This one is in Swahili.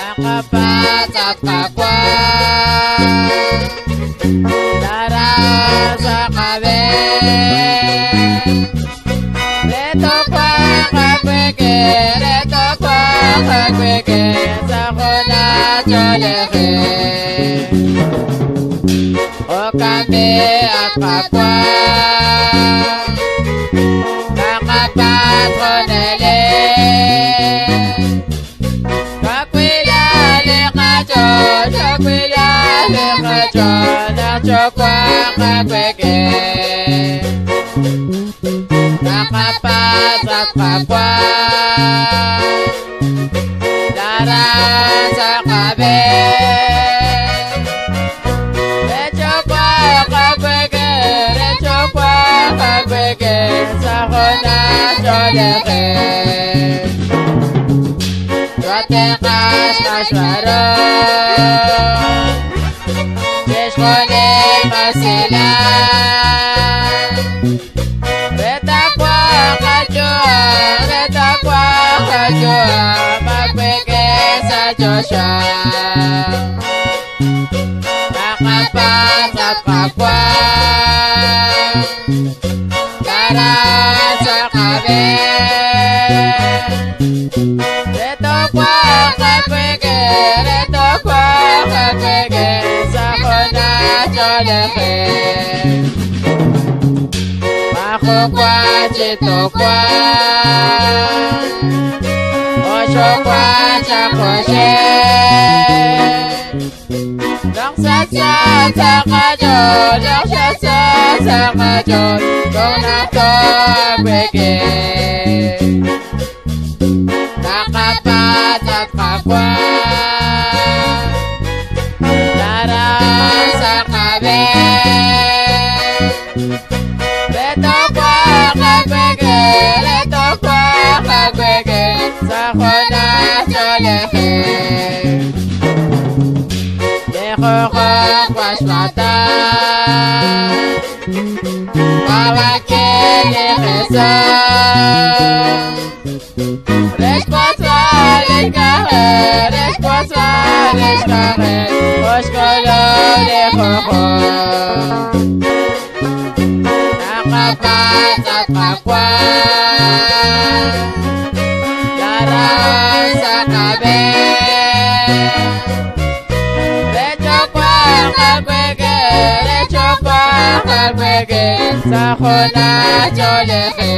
Nakapatat kapwa dara sa kabe reto kwa kakweke sa kona choleke o kami at kapwa nakapat konele Chokwa kakweke nakapasat kapwa dara sa kabe rechokwa kakweke sa kona choleke Rote kas kaswaro Kone masila Reta kwa kajua Magweke sa Joshua Nakapasat kapwa Dara sa kabe Reto kwa kakweke Choleke Mako kwa chito kwa Osho kwa chakoshe Naksasa sakajo Kung nato akweke Nakapatat kapwa Sakona choleke Nekoko kwasmata Kawake nekesa Responsable kare Oskolo nekoko Nakapatat kapwa Sa kabe Rechokwa kakweke Sa kona choleke